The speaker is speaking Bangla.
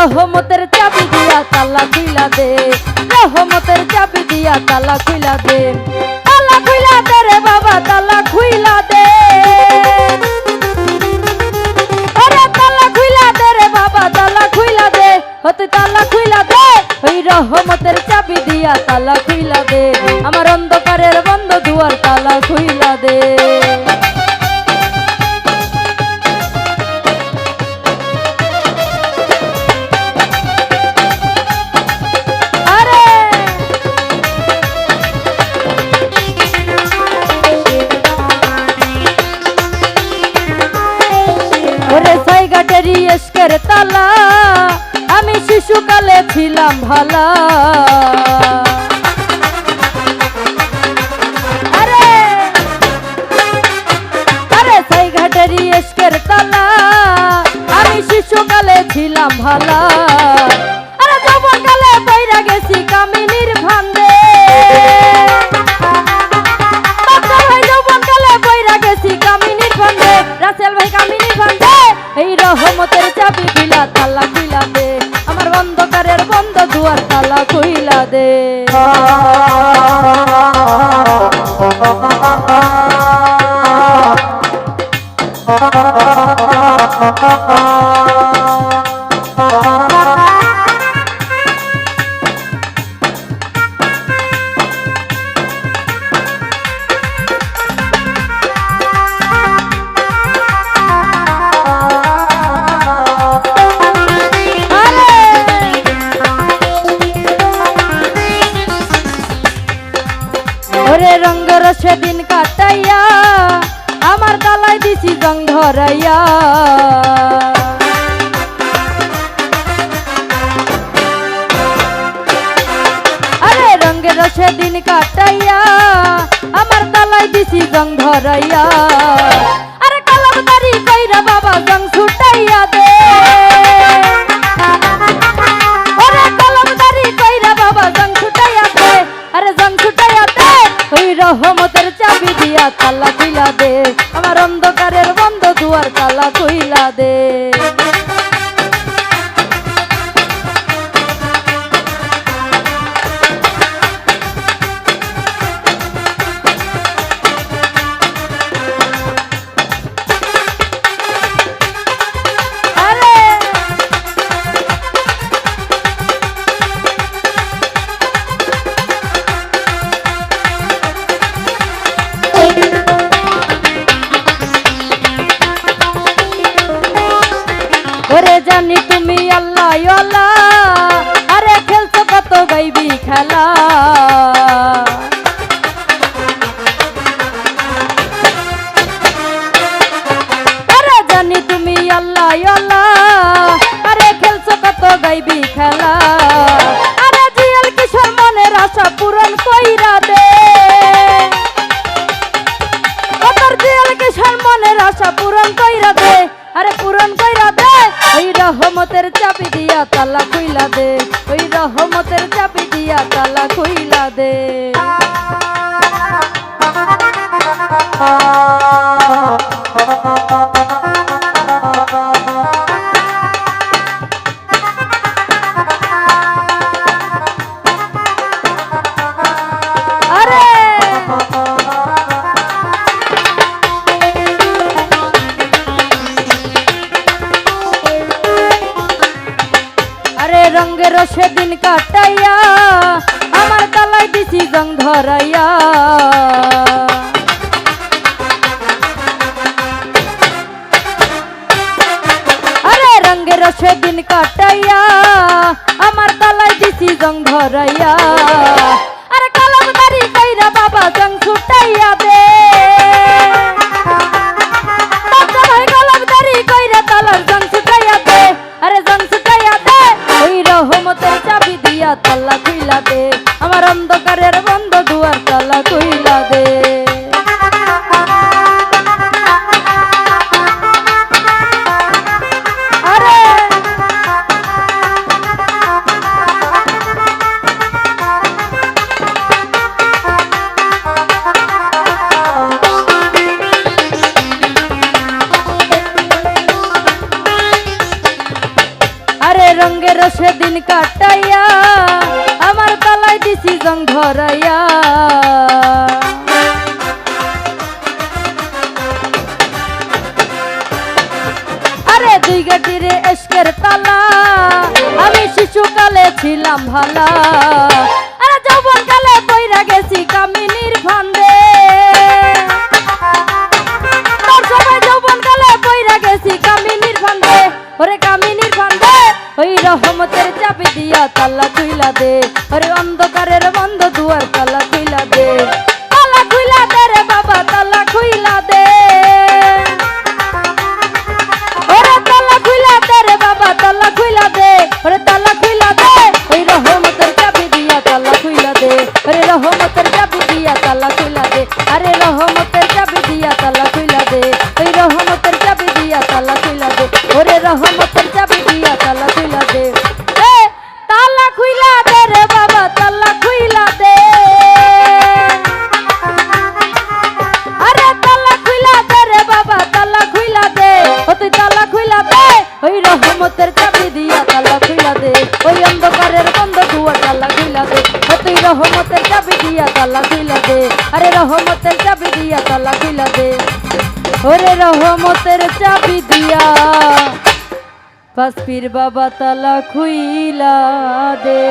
রহমতের চাবি দিয়া তালা খুইলা দে, রহমতের চাবি দিয়া তালা খুইলা দে, তালা খুইলা দে রে বাবা তালা খুইলা দে, ওরে তালা খুইলা দে রে বাবা তালা খুইলা দে, তুই তালা খুইলা দে, ওই রহমতের চাবি দিয়া তালা খুইলা দে, আমার অন্ধকারের বন্ধ দুয়ার তালা খুইলা দে। ইশকের তালা আমি শিশুকালে ছিলাম ভালা, আরে আরে সাইঘাটের ইশকের তালা আমি শিশুকালে ছিলাম ভালা, আরে যৌবনকালে বইরা গেছি কামিনীর ভান্দে, বাচ্চা ভাই যৌবনকালে বইরা গেছি কামিনীর ভান্দে, রাসেল ভাই কামিনীর ভান্দে, এই রহমতের চাবি দিলা তালা খুইলা দে, আমার অন্ধকারের বন্ধ দুয়ার তালা খুইলা দে। রঙ্গর সেদিন কাটাইয়া আমার তালাই দিছি জং ধরাইয়া, আরে রঙ্গের সেদিন কাটাইয়া আমার তালাই দিছি জং ধরাইয়া, আরে কলমদারি কইরা বাবা জং ছুটাইয়া দে, ওরে কলমদারি কইরা বাবা জং ছুটাইয়া দে, আরে জং ছুটাইয়া দে, ওই রহমতের চাবি দিয়া তালা খুইলা দে, আমার অন্ধকারের বন্ধ দুয়ার তালা খুইলা দে। ওরে জানি তুমি আল্লাহ আল্লাহ, আরে খেলছো কত গাইবি খেলা, আরে জানি তুমি আল্লাহ আল্লাহ, আরে খেলছো কত গাইবি খেলা, আরে জিয়াল কিশোর মনের আশা পূরণ কইরা দে, তোর জিয়াল কিশোর মনের আশা পূরণ কইরা দে, আরে পূরণ কইরা দে, ওই রহমতের চাবি দিয়া তালা খুইলা দে, ওই রহমতের চাবি দিয়া তালা খুইলা দে। রঙ্গের সেদিন কাটাইয়া আমার তালাই দিছি জং ধরাইয়া, আরে রঙ্গের সেদিন কাটাইয়া আমার তালাই দিছি জং ধরাইয়া, আরে কলমদারি কইরা বাবা জং ছুটাইয়া দে, বাচ্চা ভাই কলমদারি কইরা তালার জং ছুটাইয়া দে, আরে জং ছুটাইয়া দে, ওই রহমতের চাবি দিয়া তালা খুইলা দে, আমার অন্ধকারের বন্ধ দুয়ার তালা খুইলা দে। রঙ্গের দিন কাটাইয়া আমার তালাই দিছি জং ধরাইয়া। আরে দুই গাটিরে এশকের তালা আমি শিশুকালে ছিলাম ভালা। আরে যৌবন কালে পইরা গেছি কামিনীর ফান্দে। তোর সবাই যৌবন কালে পইরা গেছি কামিনীর ফান্দে। ওরে কামিনীর ফান্দে ওই রহমতের চাবি দিয়া তালা খুইলা দে। ওরে অন্ধকারের বন্ধ দুয়ার তালা খুইলা দে। তালা খুইলা দে রে বাবা তালা খুইলা দে। ওরে তালা খুইলা দে রে বাবা তালা খুইলা দে। ওরে তালা খুইলা দে ওই রহমতের চাবি দিয়া তালা খুইলা দে। ওরে রহমতের চাবি দিয়া তালা খুইলা দে। আরে রহমতের চাবি দিয়া তালা খুইলা দে। ওই রহমতের চাবি দিয়া তালা খুইলা দে। ওরে রহমতের চাবি দিয়া তালা খুইলা দে। এ তালা খুইলা দে রে বাবা তালা খুইলা দে। আরে তালা খুইলা দে রে বাবা তালা খুইলা দে। ও তুই তালা খুইলা দে ওই রহমতের চাবি দিয়া তালা খুইলা দে। ওই অন্ধকারের বন্ধ দুয়ার তালা খুইলা দে। ও তুই রহমতের চাবি দিয়া তালা খুইলা দে। আরে রহমতের চাবি দিয়া তালা খুইলা দে। ওরে রহমতের চাবি দিয়া পাঁচ পীর বাবা তালা খুইলা দে।